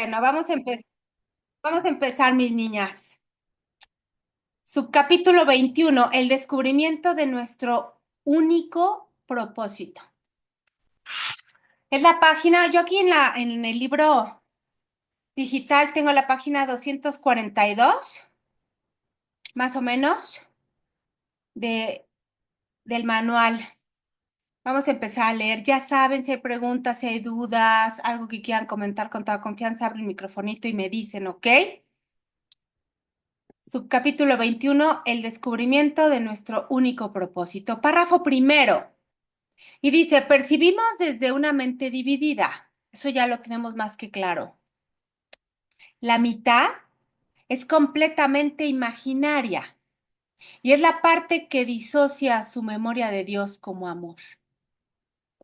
Bueno, vamos a empezar, mis niñas. Subcapítulo 21, el descubrimiento de nuestro único propósito. Es la página, yo aquí en el libro digital tengo la página 242, más o menos, de, del manual. Vamos a empezar a leer. Ya saben, si hay preguntas, si hay dudas, algo que quieran comentar con toda confianza, abren el microfonito y me dicen, ¿ok? Subcapítulo 21, el descubrimiento de nuestro único propósito. Párrafo primero. Y dice, percibimos desde una mente dividida. Eso ya lo tenemos más que claro. La mitad es completamente imaginaria y es la parte que disocia su memoria de Dios como amor.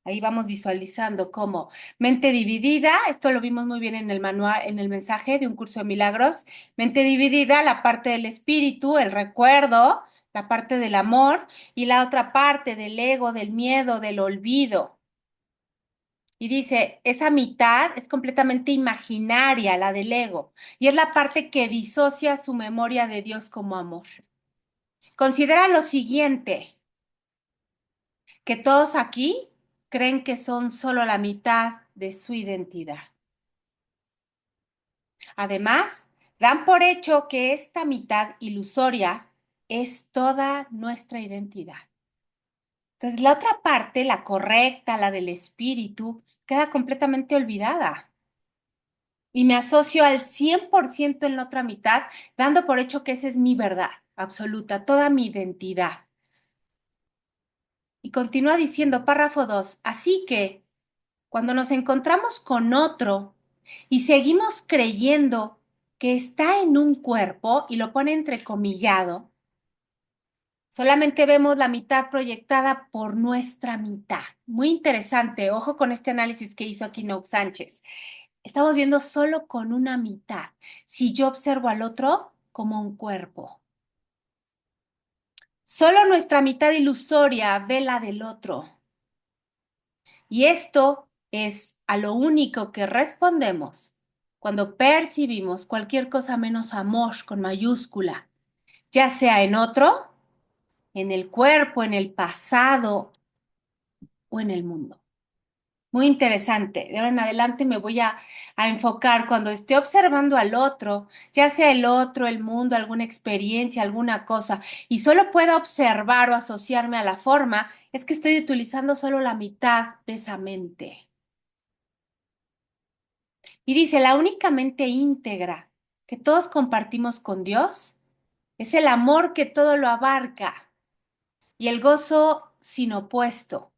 Ahí vamos visualizando cómo mente dividida, esto lo vimos muy bien en el manual, en el mensaje de un curso de milagros, mente dividida, la parte del espíritu, el recuerdo, la parte del amor y la otra parte del ego, del miedo, del olvido. Y dice, esa mitad es completamente imaginaria, la del ego, y es la parte que disocia su memoria de Dios como amor. Considera lo siguiente, que todos aquí creen que son solo la mitad de su identidad. Además, dan por hecho que esta mitad ilusoria es toda nuestra identidad. Entonces, la otra parte, la correcta, la del espíritu, queda completamente olvidada. Y me asocio al 100% en la otra mitad, dando por hecho que esa es mi verdad absoluta, toda mi identidad. Y continúa diciendo, párrafo 2, así que cuando nos encontramos con otro y seguimos creyendo que está en un cuerpo, y lo pone entrecomillado, solamente vemos la mitad proyectada por nuestra mitad. Muy interesante, ojo con este análisis que hizo aquí Nouk Sánchez. Estamos viendo solo con una mitad. Si yo observo al otro como un cuerpo, solo nuestra mitad ilusoria ve la del otro. Y esto es a lo único que respondemos cuando percibimos cualquier cosa menos amor con mayúscula, ya sea en otro, en el cuerpo, en el pasado o en el mundo. Muy interesante. De ahora en adelante me voy a enfocar cuando esté observando al otro, ya sea el otro, el mundo, alguna experiencia, alguna cosa, y solo pueda observar o asociarme a la forma, es que estoy utilizando solo la mitad de esa mente. Y dice, la única mente íntegra que todos compartimos con Dios es el amor que todo lo abarca y el gozo sin opuesto,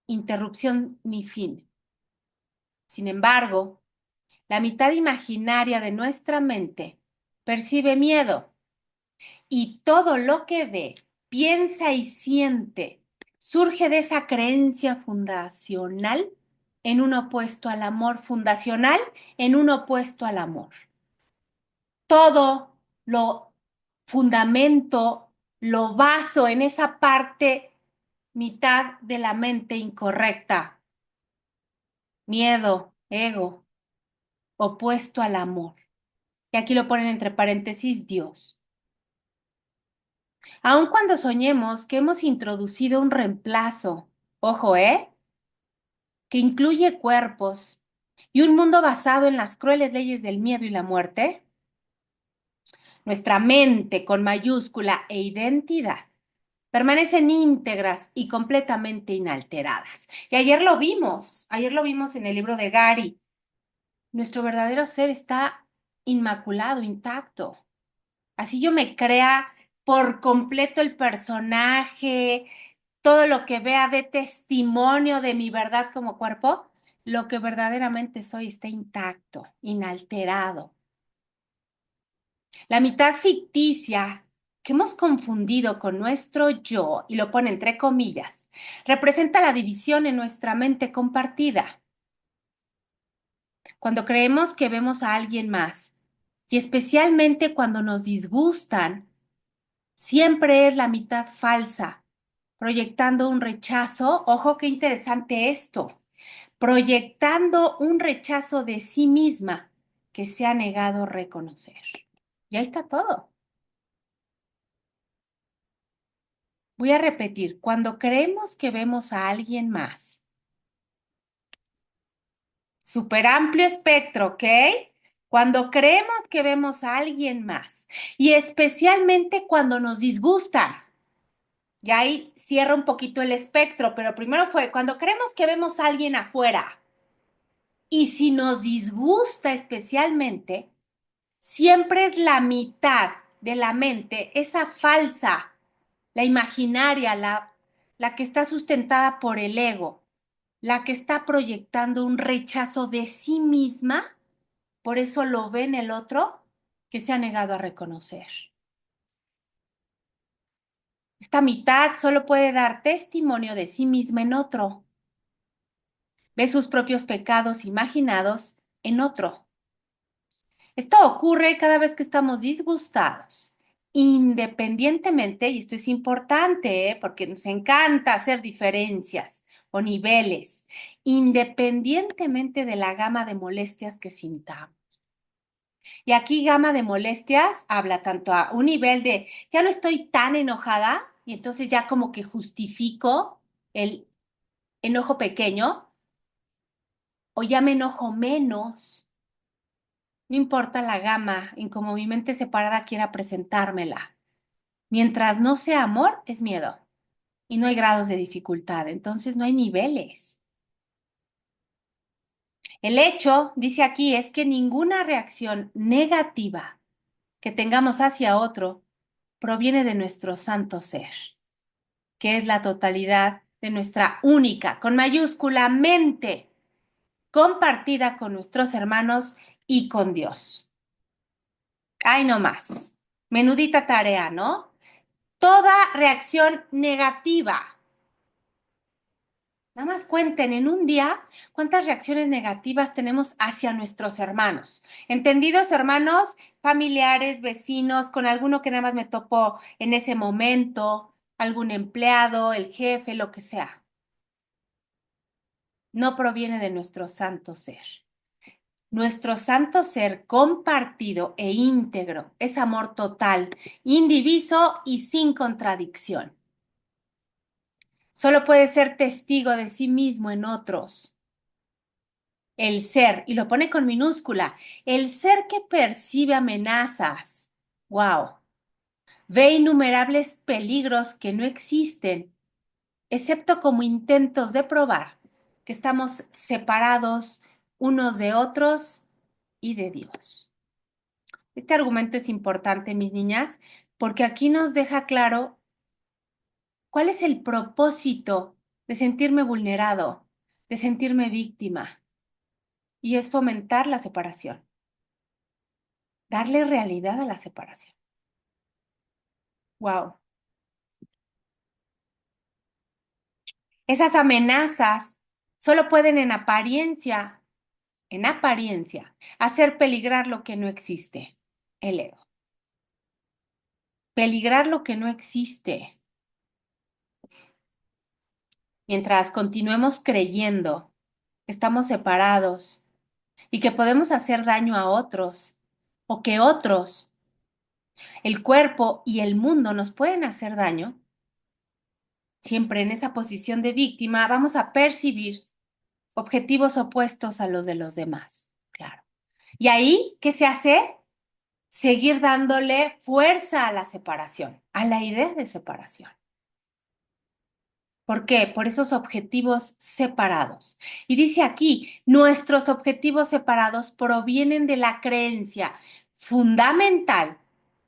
interrupción ni fin. Sin embargo, la mitad imaginaria de nuestra mente percibe miedo y todo lo que ve, piensa y siente surge de esa creencia fundacional en un opuesto al amor, fundacional en un opuesto al amor. Todo lo fundamento, lo baso en esa parte mitad de la mente incorrecta, miedo, ego, opuesto al amor. Y aquí lo ponen entre paréntesis Dios. Aun cuando soñemos que hemos introducido un reemplazo, ojo, que incluye cuerpos y un mundo basado en las crueles leyes del miedo y la muerte, nuestra mente con mayúscula e identidad permanecen íntegras y completamente inalteradas. Y ayer lo vimos en el libro de Gary. Nuestro verdadero ser está inmaculado, intacto. Así yo me crea por completo el personaje, todo lo que vea de testimonio de mi verdad como cuerpo, lo que verdaderamente soy está intacto, inalterado. La mitad ficticia que hemos confundido con nuestro yo, y lo pone entre comillas, representa la división en nuestra mente compartida. Cuando creemos que vemos a alguien más, y especialmente cuando nos disgustan, siempre es la mitad falsa, proyectando un rechazo. Ojo, qué interesante esto. Proyectando un rechazo de sí misma que se ha negado a reconocer. Y ahí está todo. Voy a repetir, cuando creemos que vemos a alguien más, súper amplio espectro, ¿ok? Cuando creemos que vemos a alguien más, y especialmente cuando nos disgustan, y ahí cierra un poquito el espectro, pero primero fue cuando creemos que vemos a alguien afuera, y si nos disgusta especialmente, siempre es la mitad de la mente, esa falsa, la imaginaria, la que está sustentada por el ego, la que está proyectando un rechazo de sí misma, por eso lo ve en el otro que se ha negado a reconocer. Esta mitad solo puede dar testimonio de sí misma en otro, ve sus propios pecados imaginados en otro. Esto ocurre cada vez que estamos disgustados, independientemente, y esto es importante, porque nos encanta hacer diferencias o niveles, independientemente de la gama de molestias que sintamos. Y aquí gama de molestias habla tanto a un nivel de, ya no estoy tan enojada, y entonces ya como que justifico el enojo pequeño, o ya me enojo menos. No importa la gama en cómo mi mente separada quiera presentármela. Mientras no sea amor, es miedo. Y no hay grados de dificultad, entonces no hay niveles. El hecho, dice aquí, es que ninguna reacción negativa que tengamos hacia otro proviene de nuestro santo ser, que es la totalidad de nuestra única, con mayúscula, mente, compartida con nuestros hermanos y con Dios. Ay, no más. Menudita tarea, ¿no? Toda reacción negativa. Nada más cuenten en un día cuántas reacciones negativas tenemos hacia nuestros hermanos. Entendidos hermanos, familiares, vecinos, con alguno que nada más me topo en ese momento, algún empleado, el jefe, lo que sea. No proviene de nuestro santo ser. Nuestro santo ser compartido e íntegro es amor total, indiviso y sin contradicción. Solo puede ser testigo de sí mismo en otros. El ser, y lo pone con minúscula, el ser que percibe amenazas. Wow. Ve innumerables peligros que no existen, excepto como intentos de probar que estamos separados unos de otros y de Dios. Este argumento es importante, mis niñas, porque aquí nos deja claro cuál es el propósito de sentirme vulnerado, de sentirme víctima, y es fomentar la separación, darle realidad a la separación. Wow. Esas amenazas solo pueden en apariencia, hacer peligrar lo que no existe, el ego. Peligrar lo que no existe. Mientras continuemos creyendo que estamos separados y que podemos hacer daño a otros, o que otros, el cuerpo y el mundo nos pueden hacer daño, siempre en esa posición de víctima vamos a percibir objetivos opuestos a los de los demás. Claro. Y ahí, ¿qué se hace? Seguir dándole fuerza a la separación, a la idea de separación. ¿Por qué? Por esos objetivos separados. Y dice aquí, nuestros objetivos separados provienen de la creencia fundamental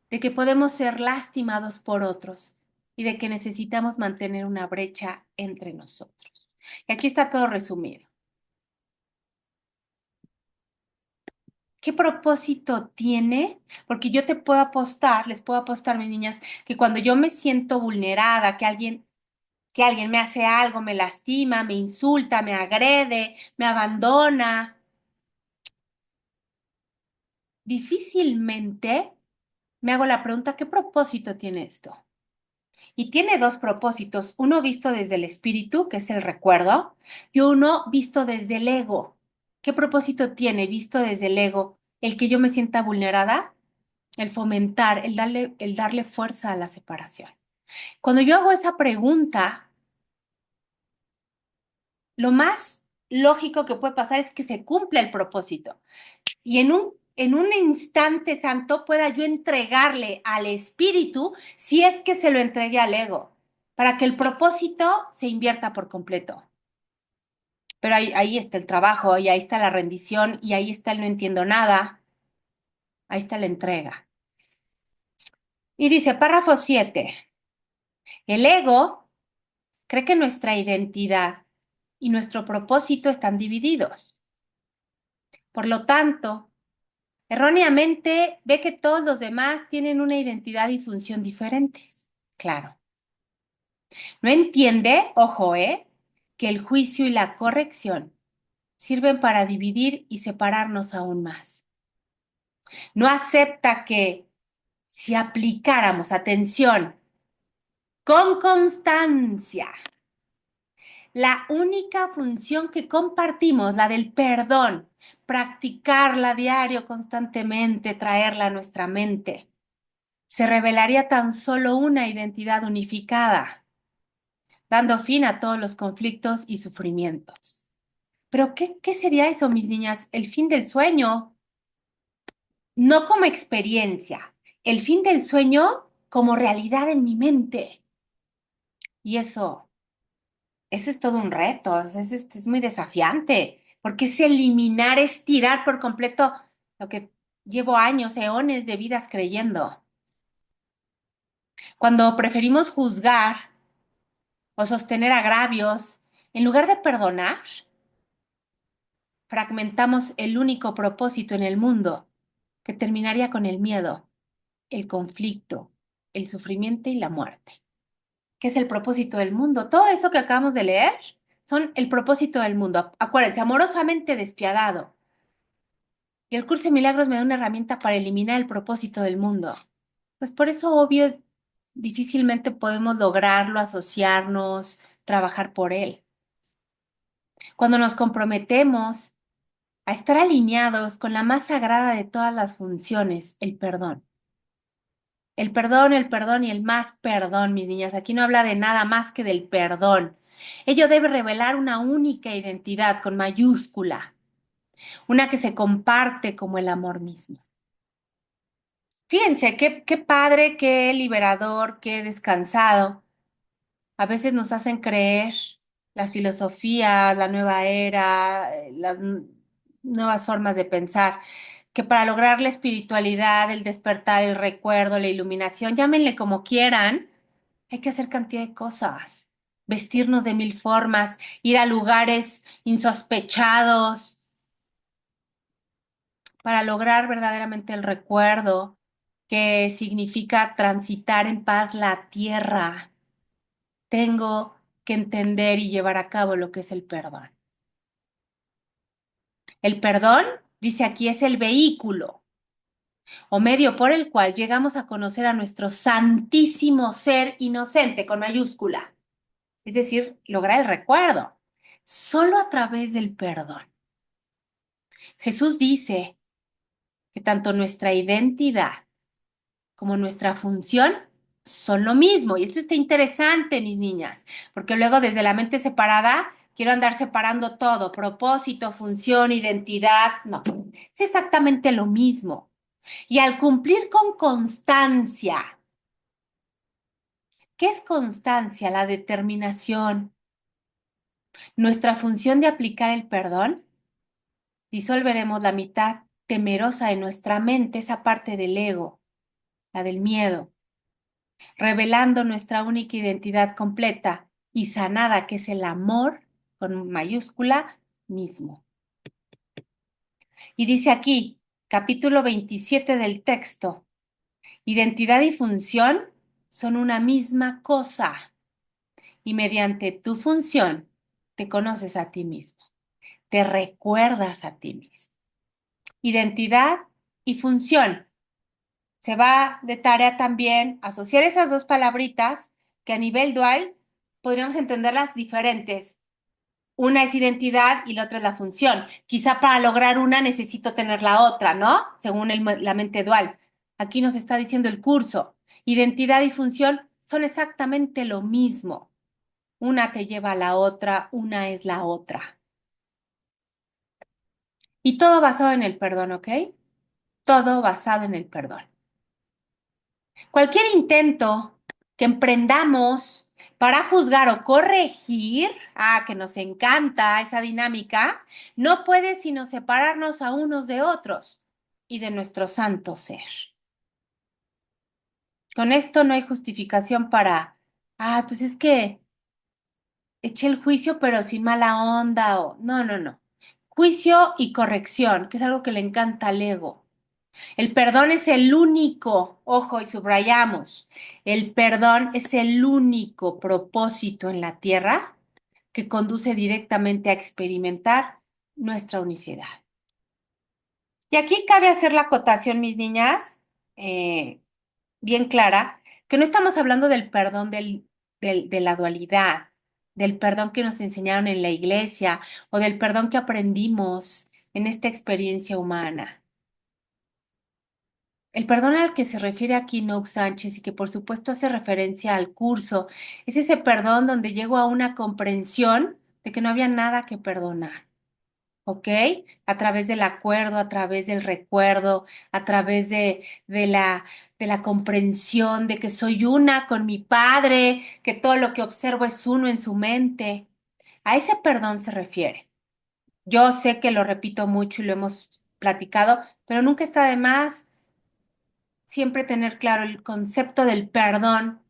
de que podemos ser lastimados por otros y de que necesitamos mantener una brecha entre nosotros. Y aquí está todo resumido. ¿Qué propósito tiene? Porque yo te puedo apostar, les puedo apostar, mis niñas, que cuando yo me siento vulnerada, que alguien me hace algo, me lastima, me insulta, me agrede, me abandona, difícilmente me hago la pregunta, ¿qué propósito tiene esto? Y tiene dos propósitos, uno visto desde el espíritu, que es el recuerdo, y uno visto desde el ego. ¿Qué propósito tiene visto desde el ego? el que yo me sienta vulnerada, el fomentar, el darle fuerza a la separación. Cuando yo hago esa pregunta, lo más lógico que puede pasar es que se cumpla el propósito. Y en un instante santo pueda yo entregarle al espíritu, si es que se lo entregue al ego, para que el propósito se invierta por completo. Pero ahí está el trabajo, y ahí está la rendición, y ahí está el no entiendo nada, ahí está la entrega. Y dice, párrafo 7, el ego cree que nuestra identidad y nuestro propósito están divididos. Por lo tanto, erróneamente ve que todos los demás tienen una identidad y función diferentes. Claro. No entiende, ojo, que el juicio y la corrección sirven para dividir y separarnos aún más. No acepta que si aplicáramos atención con constancia, la única función que compartimos, la del perdón, practicarla a diario constantemente, traerla a nuestra mente, se revelaría tan solo una identidad unificada, dando fin a todos los conflictos y sufrimientos. Pero ¿qué sería eso, mis niñas? El fin del sueño, no como experiencia, el fin del sueño como realidad en mi mente. Y eso es todo un reto, es muy desafiante, porque es eliminar, es tirar por completo lo que llevo años, eones de vidas creyendo. Cuando preferimos juzgar o sostener agravios, en lugar de perdonar, fragmentamos el único propósito en el mundo que terminaría con el miedo, el conflicto, el sufrimiento y la muerte. ¿Qué es el propósito del mundo? Todo eso que acabamos de leer son el propósito del mundo. Acuérdense, amorosamente despiadado. Y el curso de milagros me da una herramienta para eliminar el propósito del mundo. Pues por eso, obvio, difícilmente podemos lograrlo, asociarnos, trabajar por él. Cuando nos comprometemos a estar alineados con la más sagrada de todas las funciones, el perdón. El perdón y el más perdón, mis niñas. Aquí no habla de nada más que del perdón. Ello debe revelar una única identidad con mayúscula, una que se comparte como el amor mismo. Fíjense, qué padre, qué liberador, qué descansado. A veces nos hacen creer las filosofías, la nueva era, las nuevas formas de pensar, que para lograr la espiritualidad, el despertar, el recuerdo, la iluminación, llámenle como quieran, hay que hacer cantidad de cosas, vestirnos de mil formas, ir a lugares insospechados para lograr verdaderamente el recuerdo, que significa transitar en paz la tierra. Tengo que entender y llevar a cabo lo que es el perdón. El perdón, dice aquí, es el vehículo o medio por el cual llegamos a conocer a nuestro santísimo ser inocente con mayúscula, es decir, lograr el recuerdo, solo a través del perdón. Jesús dice que tanto nuestra identidad como nuestra función son lo mismo. Y esto está interesante, mis niñas, porque luego desde la mente separada quiero andar separando todo, propósito, función, identidad. No, es exactamente lo mismo. Y al cumplir con constancia, ¿qué es constancia? La determinación. Nuestra función de aplicar el perdón, disolveremos la mitad temerosa de nuestra mente, esa parte del ego, la del miedo, revelando nuestra única identidad completa y sanada, que es el amor, con mayúscula, mismo. Y dice aquí, capítulo 27 del texto, identidad y función son una misma cosa y mediante tu función te conoces a ti mismo, te recuerdas a ti mismo. Identidad y función. Se va de tarea también asociar esas dos palabritas que a nivel dual podríamos entenderlas diferentes. Una es identidad y la otra es la función. Quizá para lograr una necesito tener la otra, ¿no? Según la mente dual. Aquí nos está diciendo el curso. Identidad y función son exactamente lo mismo. Una te lleva a la otra, una es la otra. Y todo basado en el perdón, ¿ok? Todo basado en el perdón. Cualquier intento que emprendamos para juzgar o corregir, que nos encanta esa dinámica, no puede sino separarnos a unos de otros y de nuestro santo ser. Con esto no hay justificación para, pues es que eché el juicio pero sin mala onda o no, no, no. Juicio y corrección, que es algo que le encanta al ego. El perdón es el único, ojo, y subrayamos, el perdón es el único propósito en la tierra que conduce directamente a experimentar nuestra unicidad. Y aquí cabe hacer la acotación, mis niñas, eh, bien clara, que no estamos hablando del perdón de la dualidad, del perdón que nos enseñaron en la iglesia o del perdón que aprendimos en esta experiencia humana. El perdón al que se refiere aquí Nouk Sánchez y que por supuesto hace referencia al curso, es ese perdón donde llego a una comprensión de que no había nada que perdonar, ¿ok? A través del acuerdo, a través del recuerdo, a través de la comprensión de que soy una con mi padre, que todo lo que observo es uno en su mente. A ese perdón se refiere. Yo sé que lo repito mucho y lo hemos platicado, pero nunca está de más siempre tener claro el concepto del perdón,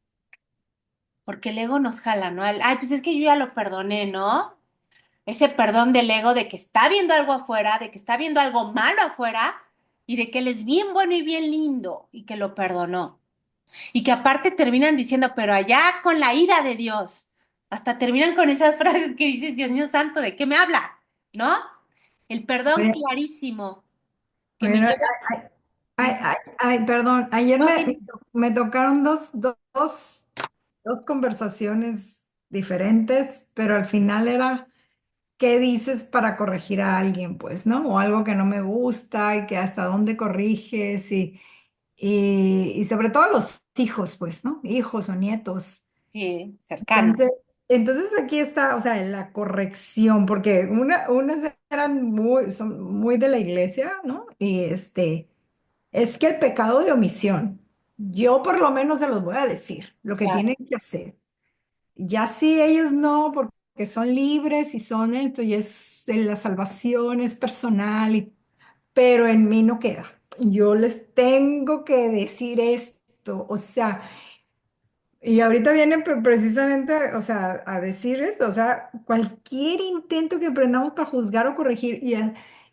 porque el ego nos jala, ¿no? Pues es que yo ya lo perdoné, ¿no? Ese perdón del ego de que está viendo algo afuera, de que está viendo algo malo afuera y de que él es bien bueno y bien lindo y que lo perdonó. Y que aparte terminan diciendo, pero allá con la ira de Dios. Hasta terminan con esas frases que dices, Dios mío santo, ¿de qué me hablas? ¿No? El perdón Bueno, clarísimo que me bueno, lleva. perdón, ayer No, me tocaron dos conversaciones diferentes, pero al final era qué dices para corregir a alguien, pues, ¿no? O algo que no me gusta y que hasta dónde corriges y sobre todo los hijos, pues, ¿no? Hijos o nietos. sí, cercano. Entonces, entonces aquí está, o sea, la corrección, porque unas eran son muy de la iglesia, ¿no? Y es que el pecado de omisión, yo por lo menos se los voy a decir, lo que Claro, tienen que hacer. Ya si ellos no, porque son libres y son esto, y es la salvación es personal, pero en mí no queda. Yo les tengo que decir esto, o sea. Y ahorita viene precisamente, o sea, a decir eso, o sea, cualquier intento que emprendamos para juzgar o corregir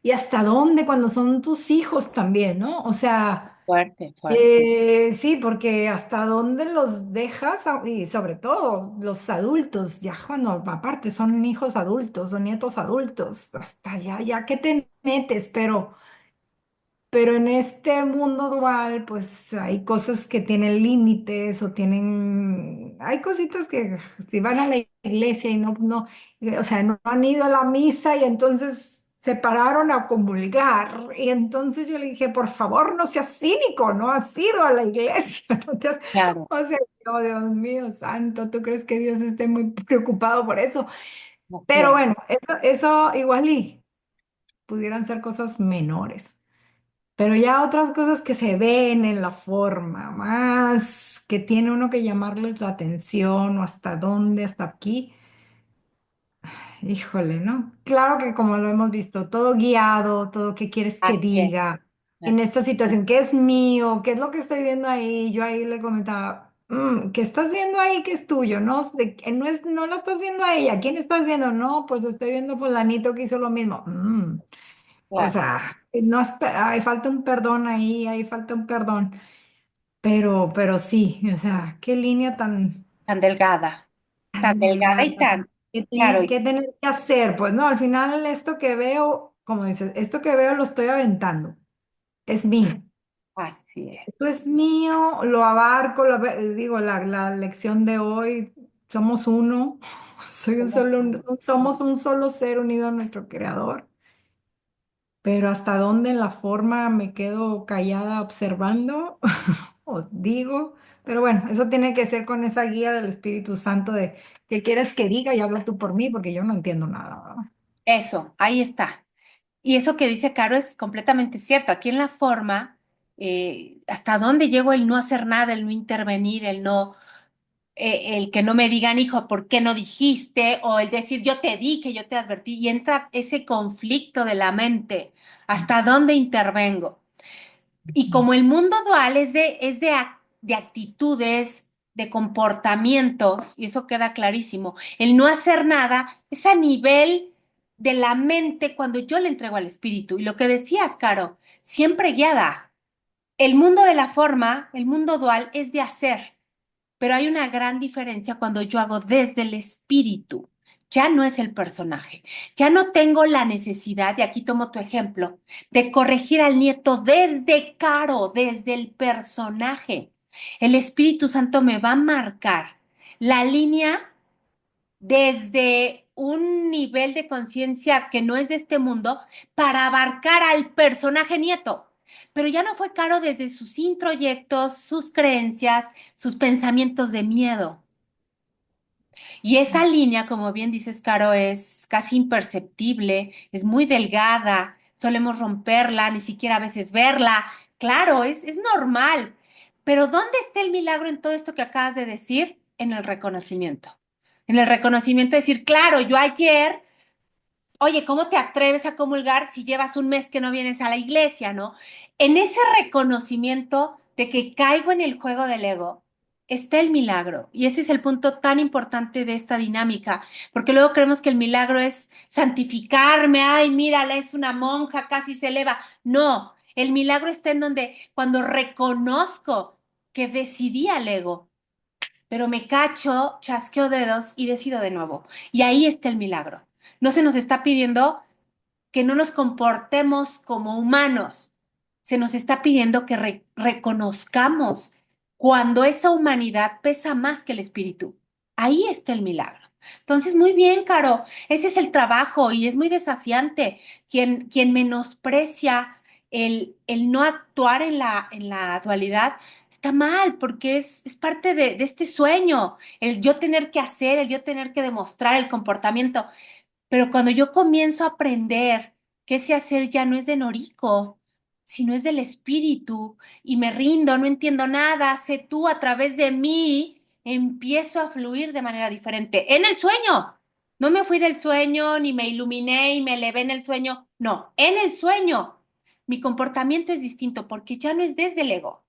y hasta dónde cuando son tus hijos también, ¿no? O sea, fuerte, fuerte. sí, porque hasta dónde los dejas y sobre todo los adultos, ya cuando aparte son hijos adultos o nietos adultos, hasta ya que te metes, pero en este mundo dual, pues hay cosas que tienen límites o hay cositas que si van a la iglesia y o sea, no han ido a la misa y entonces se pararon a comulgar. Y entonces yo le dije, por favor, no seas cínico, no has ido a la iglesia. Claro, O sea, oh, Dios mío, santo, ¿tú crees que Dios esté muy preocupado por eso? no Pero creo. bueno, eso igual y pudieran ser cosas menores. Pero ya otras cosas que se ven en la forma, más que tiene uno que llamarles la atención o hasta dónde, hasta aquí, híjole, ¿no? Claro que como lo hemos visto, todo guiado, todo que quieres que Así es. diga en esta situación, qué es mío, qué es lo que estoy viendo ahí. Yo ahí le comentaba, ¿qué estás viendo ahí que es tuyo? No, no es, no la estás viendo a ella, ¿quién estás viendo? No, pues estoy viendo fulanito que hizo lo mismo. O Claro, sea, no hay falta un perdón ahí, hay falta un perdón. Pero sí, o sea, qué línea tan tan delgada delgada, y tan, claro, qué tener que hacer. Pues no, al final esto que veo, como dices, esto que veo lo estoy aventando, es mío. así es. Esto es mío, lo abarco, digo, la lección de hoy. somos uno, Somos uno. somos un solo ser unido a nuestro Creador. Pero hasta dónde en la forma me quedo callada observando o digo, pero bueno, eso tiene que ser con esa guía del Espíritu Santo de qué quieres que diga y habla tú por mí porque yo no entiendo nada, ¿verdad? Eso, ahí está. Y eso que dice Caro es completamente cierto. Aquí en la forma, hasta dónde llegó el no hacer nada, el no intervenir, el que no me digan, hijo, ¿por qué no dijiste? O el decir, yo te dije, yo te advertí, y entra ese conflicto de la mente. ¿Hasta dónde intervengo? Y como el mundo dual de actitudes, de comportamientos, y eso queda clarísimo, el no hacer nada es a nivel de la mente cuando yo le entrego al espíritu. Y lo que decías, Caro, siempre guiada. El mundo de la forma, el mundo dual, es de hacer. Pero hay una gran diferencia cuando yo hago desde el espíritu. Ya no es el personaje. Ya no tengo la necesidad, y aquí tomo tu ejemplo, de corregir al nieto desde Caro, desde el personaje. El Espíritu Santo me va a marcar la línea desde un nivel de conciencia que no es de este mundo para abarcar al personaje nieto. Pero ya no fue Caro desde sus introyectos, sus creencias, sus pensamientos de miedo. Y esa línea, como bien dices, Caro, es casi imperceptible, es muy delgada, solemos romperla, ni siquiera a veces verla. Claro, es normal. Pero ¿dónde está el milagro en todo esto que acabas de decir? En el reconocimiento. En el reconocimiento de decir, claro, yo ayer. Oye, ¿cómo te atreves a comulgar si llevas un mes que no vienes a la iglesia, no? En ese reconocimiento de que caigo en el juego del ego, está el milagro. Y ese es el punto tan importante de esta dinámica, porque luego creemos que el milagro es santificarme, ay, mírala, es una monja, casi se eleva. No, el milagro está en donde cuando reconozco que decidí al ego, pero me cacho, chasqueo dedos y decido de nuevo. Y ahí está el milagro. No se nos está pidiendo que no nos comportemos como humanos. Se nos está pidiendo que reconozcamos cuando esa humanidad pesa más que el espíritu. Ahí está el milagro. Entonces, muy bien, Caro, ese es el trabajo y es muy desafiante. Quien menosprecia el no actuar en la dualidad está mal porque es parte de este sueño, el yo tener que hacer, el yo tener que demostrar el comportamiento. Pero cuando yo comienzo a aprender que ese hacer ya no es de Noriko, sino es del espíritu, y me rindo, no entiendo nada, sé tú a través de mí, empiezo a fluir de manera diferente. En el sueño. No me fui del sueño, ni me iluminé y me elevé en el sueño. No, en el sueño. Mi comportamiento es distinto porque ya no es desde el ego.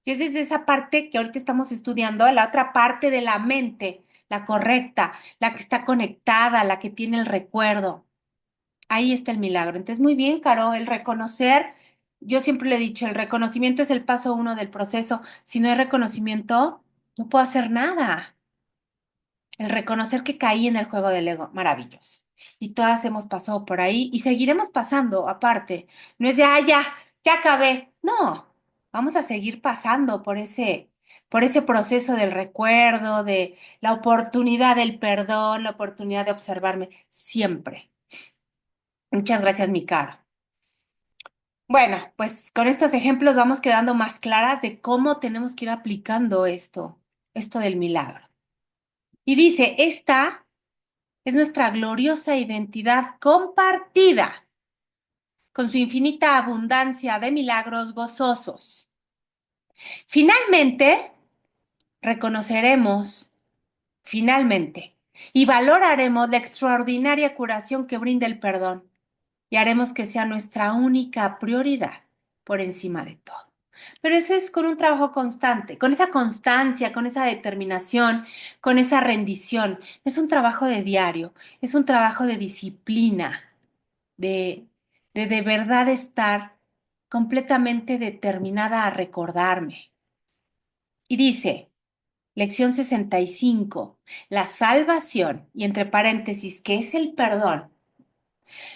Y es desde esa parte que ahorita estamos estudiando, la otra parte de la mente, la correcta, la que está conectada, la que tiene el recuerdo. Ahí está el milagro. Entonces, muy bien, Caro, el reconocer, yo siempre le he dicho, el reconocimiento es el paso uno del proceso. Si no hay reconocimiento, no puedo hacer nada. El reconocer que caí en el juego del ego, maravilloso. Y todas hemos pasado por ahí y seguiremos pasando, aparte. No es de, ah, ya acabé. No, vamos a seguir pasando por ese proceso del recuerdo, de la oportunidad del perdón, la oportunidad de observarme, siempre. Muchas gracias, mi cara. Bueno, pues con estos ejemplos vamos quedando más claras de cómo tenemos que ir aplicando esto del milagro. Y dice, esta es nuestra gloriosa identidad compartida con su infinita abundancia de milagros gozosos. Finalmente, reconoceremos, finalmente, y valoraremos la extraordinaria curación que brinda el perdón y haremos que sea nuestra única prioridad por encima de todo. Pero eso es con un trabajo constante, con esa constancia, con esa determinación, con esa rendición. No es un trabajo de diario, es un trabajo de disciplina, de de verdad estar completamente determinada a recordarme. Y dice, lección 65, la salvación, y entre paréntesis, que es el perdón,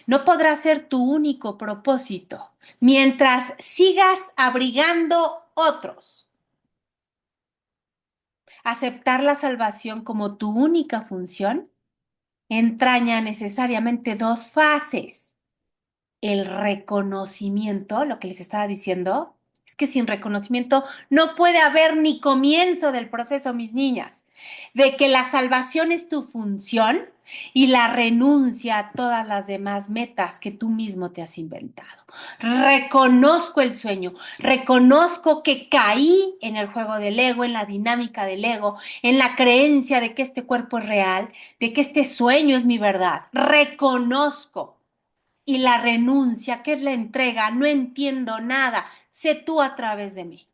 no podrá ser tu único propósito mientras sigas abrigando otros. Aceptar la salvación como tu única función entraña necesariamente dos fases. El reconocimiento, lo que les estaba diciendo, es que sin reconocimiento no puede haber ni comienzo del proceso, mis niñas, de que la salvación es tu función y la renuncia a todas las demás metas que tú mismo te has inventado. Reconozco el sueño, reconozco que caí en el juego del ego, en la dinámica del ego, en la creencia de que este cuerpo es real, de que este sueño es mi verdad. Reconozco. Y la renuncia, que es la entrega, no entiendo nada, sé tú a través de mí.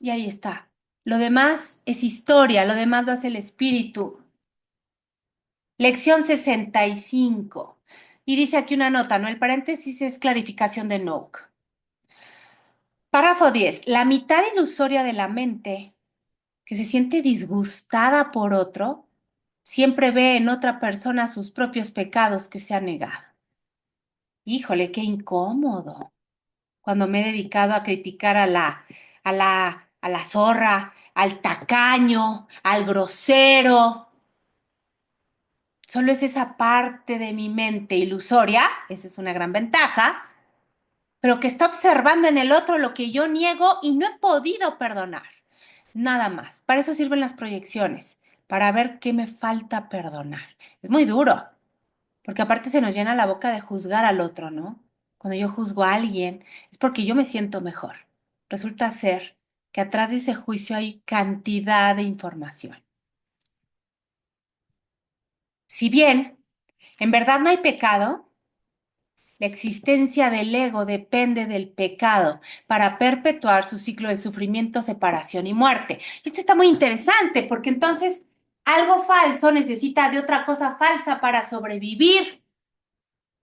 Y ahí está. Lo demás es historia, lo demás lo hace el espíritu. Lección 65. Y dice aquí una nota, ¿no? El paréntesis es clarificación de Noack. Párrafo 10. La mitad ilusoria de la mente, que se siente disgustada por otro, siempre ve en otra persona sus propios pecados que se ha negado. Híjole, qué incómodo. Cuando me he dedicado a criticar a la zorra, al tacaño, al grosero. Solo es esa parte de mi mente ilusoria, esa es una gran ventaja, pero que está observando en el otro lo que yo niego y no he podido perdonar. Nada más. Para eso sirven las proyecciones, para ver qué me falta perdonar. Es muy duro. Porque aparte se nos llena la boca de juzgar al otro, ¿no? Cuando yo juzgo a alguien es porque yo me siento mejor. Resulta ser que atrás de ese juicio hay cantidad de información. Si bien en verdad no hay pecado, la existencia del ego depende del pecado para perpetuar su ciclo de sufrimiento, separación y muerte. Y esto está muy interesante porque entonces algo falso necesita de otra cosa falsa para sobrevivir.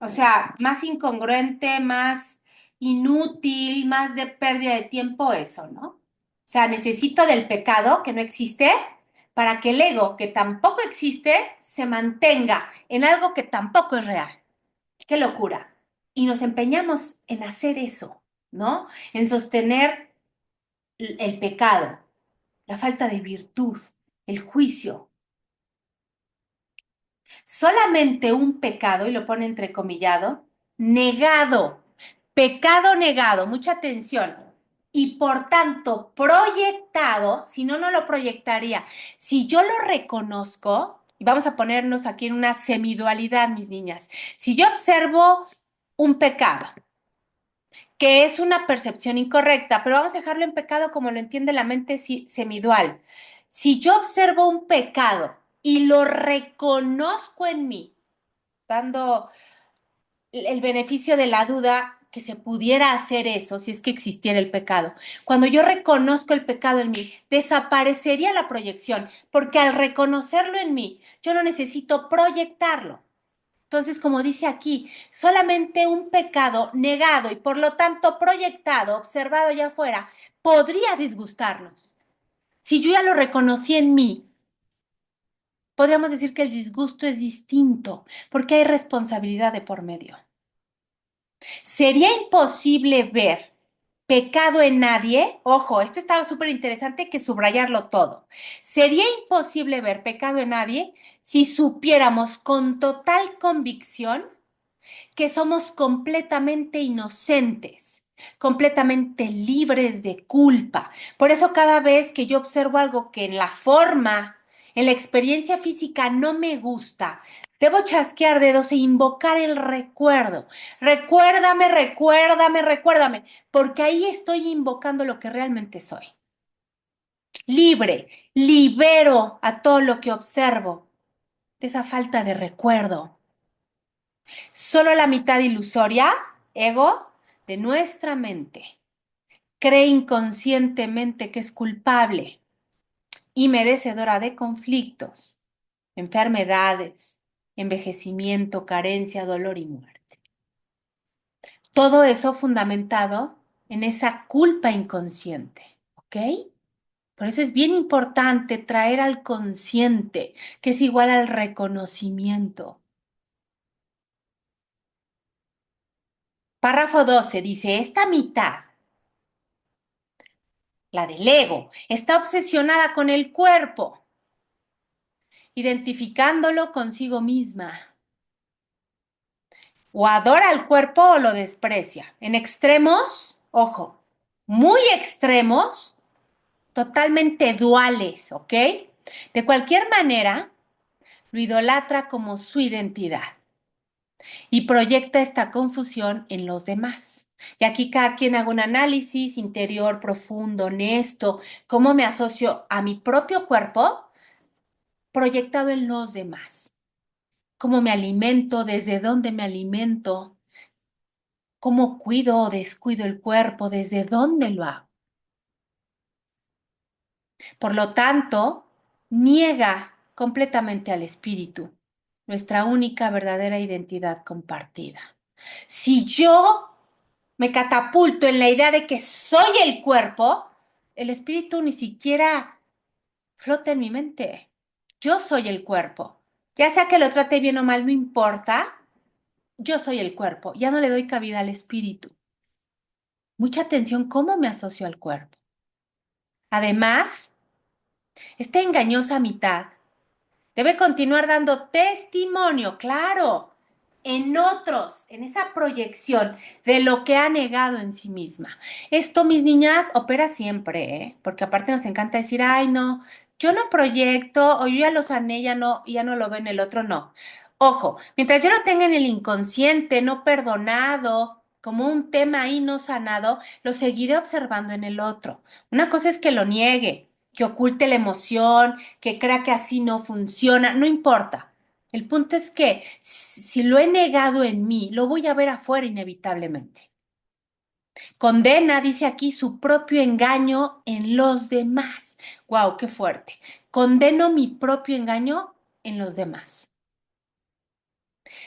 O sea, más incongruente, más inútil, más de pérdida de tiempo eso, ¿no? O sea, necesito del pecado que no existe para que el ego, que tampoco existe, se mantenga en algo que tampoco es real. ¡Qué locura! Y nos empeñamos en hacer eso, ¿no? En sostener el pecado, la falta de virtud, el juicio. Solamente un pecado, y lo pone entrecomillado, negado, pecado negado, mucha atención, y por tanto proyectado, si no, no lo proyectaría. Si yo lo reconozco, y vamos a ponernos aquí en una semidualidad, mis niñas, si yo observo un pecado, que es una percepción incorrecta, pero vamos a dejarlo en pecado como lo entiende la mente semidual. Si yo observo un pecado y lo reconozco en mí, dando el beneficio de la duda que se pudiera hacer eso si es que existiera el pecado. Cuando yo reconozco el pecado en mí, desaparecería la proyección, porque al reconocerlo en mí, yo no necesito proyectarlo. Entonces, como dice aquí, solamente un pecado negado y por lo tanto proyectado, observado allá afuera, podría disgustarnos. Si yo ya lo reconocí en mí, podríamos decir que el disgusto es distinto, porque hay responsabilidad de por medio. Sería imposible ver pecado en nadie. Ojo, esto estaba súper interesante que subrayarlo todo. Sería imposible ver pecado en nadie si supiéramos con total convicción que somos completamente inocentes, completamente libres de culpa. Por eso cada vez que yo observo algo que en la forma, en la experiencia física no me gusta, debo chasquear dedos e invocar el recuerdo. Recuérdame, recuérdame, recuérdame, porque ahí estoy invocando lo que realmente soy. Libre, libero a todo lo que observo de esa falta de recuerdo. Solo la mitad ilusoria, ego, de nuestra mente cree inconscientemente que es culpable y merecedora de conflictos, enfermedades, envejecimiento, carencia, dolor y muerte. Todo eso fundamentado en esa culpa inconsciente, ¿ok? Por eso es bien importante traer al consciente, que es igual al reconocimiento. Párrafo 12 dice, esta mitad la del ego, está obsesionada con el cuerpo, identificándolo consigo misma. O adora al cuerpo o lo desprecia. En extremos, ojo, muy extremos, totalmente duales, ¿ok? De cualquier manera, lo idolatra como su identidad y proyecta esta confusión en los demás. Y aquí cada quien haga un análisis interior profundo, honesto, cómo me asocio a mi propio cuerpo proyectado en los demás, cómo me alimento, desde dónde me alimento, cómo cuido o descuido el cuerpo, desde dónde lo hago. Por lo tanto, niega completamente al espíritu, nuestra única verdadera identidad compartida. Si yo me catapulto en la idea de que soy el cuerpo, el espíritu ni siquiera flota en mi mente. Yo soy el cuerpo. Ya sea que lo trate bien o mal, no importa. Yo soy el cuerpo. Ya no le doy cabida al espíritu. Mucha atención cómo me asocio al cuerpo. Además, esta engañosa mitad debe continuar dando testimonio, claro, en otros, en esa proyección de lo que ha negado en sí misma. Esto, mis niñas, opera siempre, ¿eh? Porque aparte nos encanta decir, ay, no, yo no proyecto, o yo ya lo sané, ya no lo ve en el otro, no. Ojo, mientras yo lo tenga en el inconsciente, no perdonado, como un tema ahí no sanado, lo seguiré observando en el otro. Una cosa es que lo niegue, que oculte la emoción, que crea que así no funciona, no importa. El punto es que si lo he negado en mí, lo voy a ver afuera inevitablemente. Condena, dice aquí, su propio engaño en los demás. ¡Wow! ¡Qué fuerte! Condeno mi propio engaño en los demás.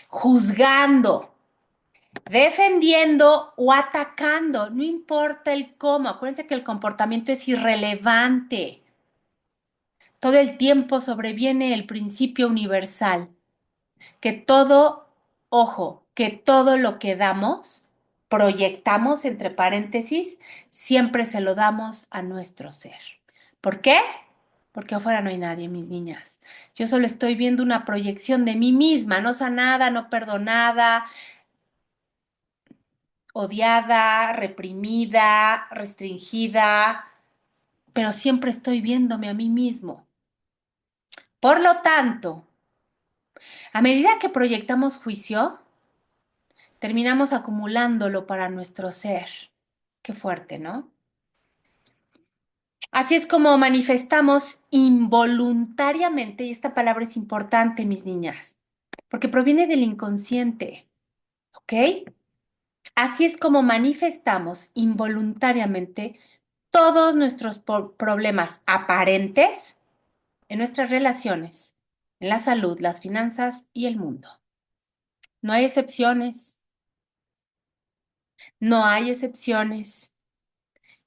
Juzgando, defendiendo o atacando, no importa el cómo. Acuérdense que el comportamiento es irrelevante. Todo el tiempo sobreviene el principio universal, que todo, ojo, que todo lo que damos, proyectamos entre paréntesis, siempre se lo damos a nuestro ser. ¿Por qué? Porque afuera no hay nadie, mis niñas. Yo solo estoy viendo una proyección de mí misma, no sanada, no perdonada, odiada, reprimida, restringida, pero siempre estoy viéndome a mí mismo. Por lo tanto, a medida que proyectamos juicio, terminamos acumulándolo para nuestro ser. Qué fuerte, ¿no? Así es como manifestamos involuntariamente, y esta palabra es importante, mis niñas, porque proviene del inconsciente, ¿ok? Así es como manifestamos involuntariamente todos nuestros problemas aparentes en nuestras relaciones, en la salud, las finanzas y el mundo. No hay excepciones, no hay excepciones.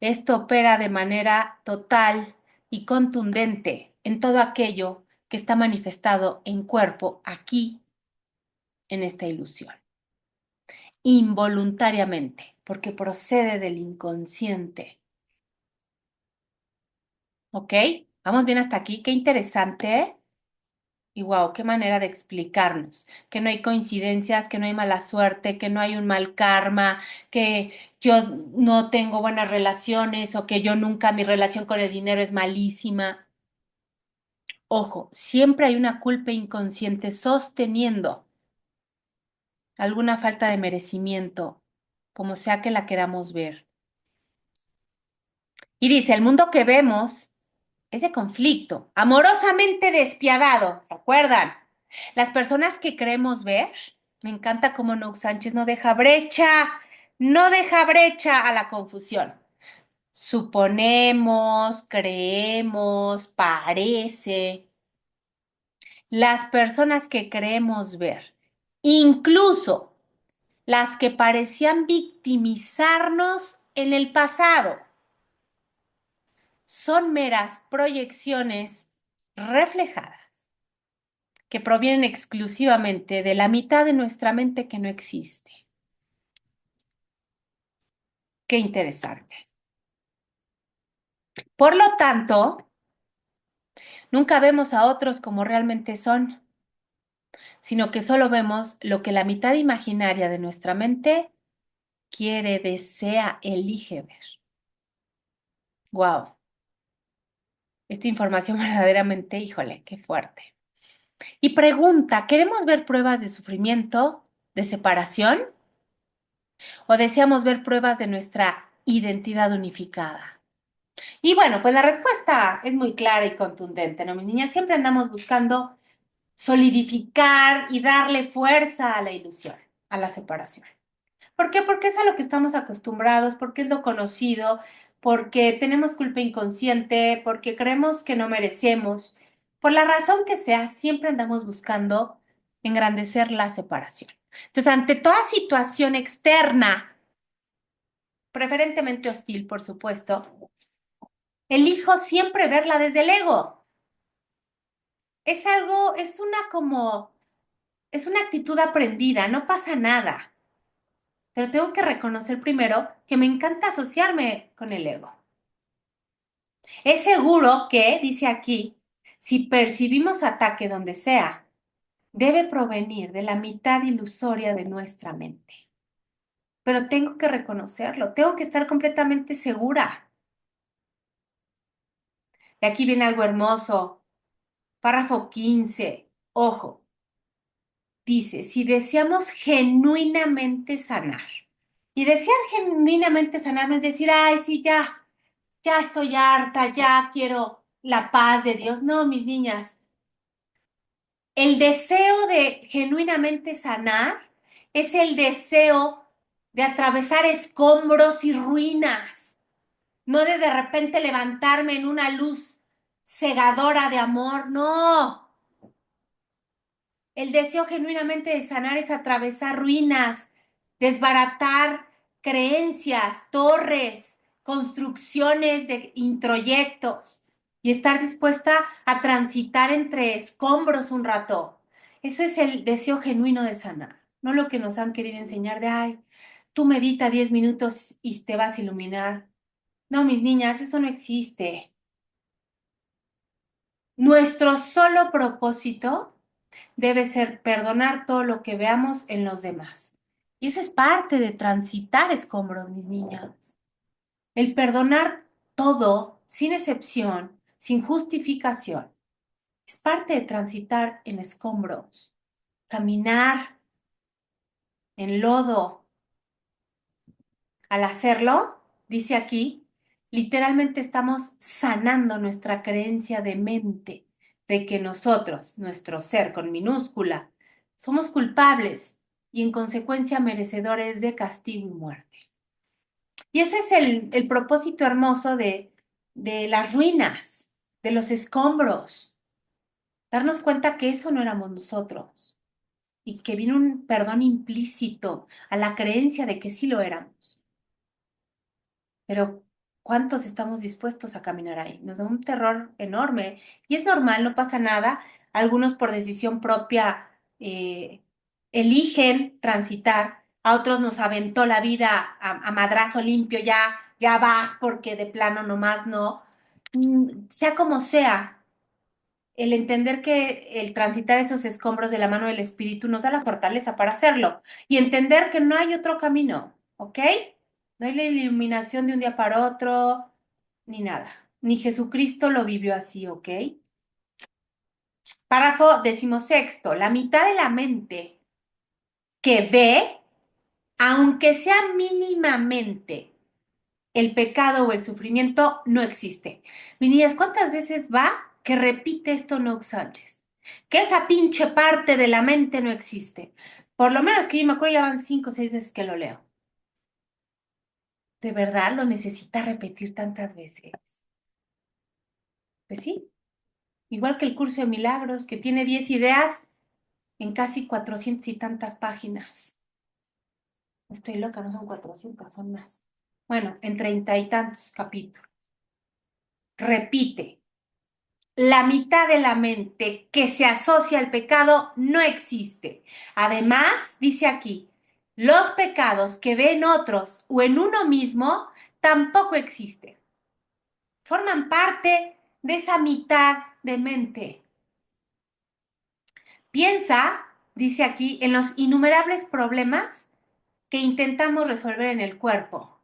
Esto opera de manera total y contundente en todo aquello que está manifestado en cuerpo aquí, en esta ilusión, involuntariamente, porque procede del inconsciente. ¿Ok? ¿Vamos bien hasta aquí? Qué interesante. Y wow, qué manera de explicarnos, que no hay coincidencias, que no hay mala suerte, que no hay un mal karma, que yo no tengo buenas relaciones o que yo nunca, mi relación con el dinero es malísima. Ojo, siempre hay una culpa inconsciente sosteniendo alguna falta de merecimiento, como sea que la queramos ver. Y dice, el mundo que vemos es de conflicto, amorosamente despiadado, ¿se acuerdan? Las personas que creemos ver, me encanta cómo Nouk Sánchez no deja brecha a la confusión. Suponemos, creemos, parece. Las personas que creemos ver, incluso las que parecían victimizarnos en el pasado, son meras proyecciones reflejadas que provienen exclusivamente de la mitad de nuestra mente que no existe. Qué interesante. Por lo tanto, nunca vemos a otros como realmente son, sino que solo vemos lo que la mitad imaginaria de nuestra mente quiere, desea, elige ver. Wow, esta información verdaderamente, híjole, qué fuerte. Y pregunta, ¿queremos ver pruebas de sufrimiento, de separación, o deseamos ver pruebas de nuestra identidad unificada? Y bueno, pues la respuesta es muy clara y contundente, ¿no, mis niñas? Siempre andamos buscando solidificar y darle fuerza a la ilusión, a la separación. ¿Por qué? Porque es a lo que estamos acostumbrados, porque es lo conocido, porque tenemos culpa inconsciente, porque creemos que no merecemos. Por la razón que sea, siempre andamos buscando engrandecer la separación. Entonces, ante toda situación externa, preferentemente hostil, por supuesto, elijo siempre verla desde el ego. Es algo, es una actitud aprendida, no pasa nada. Pero tengo que reconocer primero que me encanta asociarme con el ego. Es seguro que, dice aquí, si percibimos ataque donde sea, debe provenir de la mitad ilusoria de nuestra mente. Pero tengo que reconocerlo, tengo que estar completamente segura. Y aquí viene algo hermoso. Párrafo 15. Ojo, dice, si deseamos genuinamente sanar. Y desear genuinamente sanar no es decir, ay, sí, ya estoy harta, ya quiero la paz de Dios. No, mis niñas, el deseo de genuinamente sanar es el deseo de atravesar escombros y ruinas, no de repente levantarme en una luz cegadora de amor, no. El deseo genuinamente de sanar es atravesar ruinas, desbaratar creencias, torres, construcciones de introyectos y estar dispuesta a transitar entre escombros un rato. Eso es el deseo genuino de sanar, no lo que nos han querido enseñar de, ay, tú medita 10 minutos y te vas a iluminar. No, mis niñas, eso no existe. Nuestro solo propósito debe ser perdonar todo lo que veamos en los demás. Y eso es parte de transitar escombros, mis niñas. El perdonar todo, sin excepción, sin justificación, es parte de transitar en escombros, caminar en lodo. Al hacerlo, dice aquí, literalmente estamos sanando nuestra creencia de mente, de que nosotros, nuestro ser con minúscula, somos culpables y en consecuencia merecedores de castigo y muerte. Y ese es el propósito hermoso de las ruinas, de los escombros, darnos cuenta que eso no éramos nosotros y que viene un perdón implícito a la creencia de que sí lo éramos. Pero ¿cuántos estamos dispuestos a caminar ahí? Nos da un terror enorme y es normal, no pasa nada. Algunos por decisión propia eligen transitar, a otros nos aventó la vida a madrazo limpio, ya vas porque de plano nomás no. Sea como sea, el entender que el transitar esos escombros de la mano del espíritu nos da la fortaleza para hacerlo y entender que no hay otro camino, ¿ok? No hay la iluminación de un día para otro, ni nada. Ni Jesucristo lo vivió así, ¿ok? Párrafo decimosexto. La mitad de la mente que ve, aunque sea mínimamente, el pecado o el sufrimiento, no existe. Mis niñas, ¿cuántas veces va que repite esto Nox Sánchez? Que esa pinche parte de la mente no existe. Por lo menos que yo me acuerdo, ya van 5 o 6 veces que lo leo. ¿De verdad lo necesita repetir tantas veces? Pues sí, igual que el curso de milagros, que tiene 10 ideas en casi 400 y tantas páginas. Estoy loca, no son 400, son más. Bueno, en 30 y tantos capítulos. Repite, la mitad de la mente que se asocia al pecado no existe. Además, dice aquí, los pecados que ven otros o en uno mismo tampoco existen. forman parte de esa mitad de mente. Piensa, dice aquí, en los innumerables problemas que intentamos resolver en el cuerpo.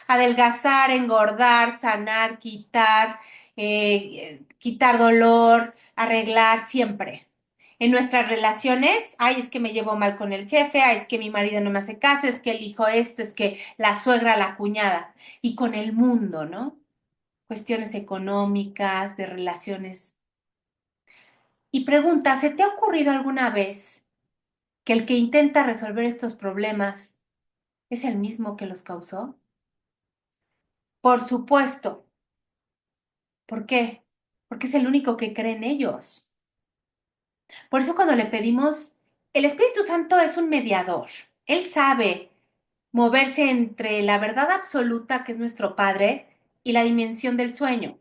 Adelgazar, engordar, sanar, quitar dolor, arreglar siempre. En nuestras relaciones, ay, es que me llevo mal con el jefe, ay, es que mi marido no me hace caso, es que elijo esto, es que la suegra, la cuñada. Y con el mundo, ¿no? Cuestiones económicas, de relaciones. Y pregunta, ¿se te ha ocurrido alguna vez que el que intenta resolver estos problemas es el mismo que los causó? Por supuesto. ¿Por qué? Porque es el único que cree en ellos. Por eso cuando le pedimos, el Espíritu Santo es un mediador. Él sabe moverse entre la verdad absoluta, que es nuestro Padre, y la dimensión del sueño.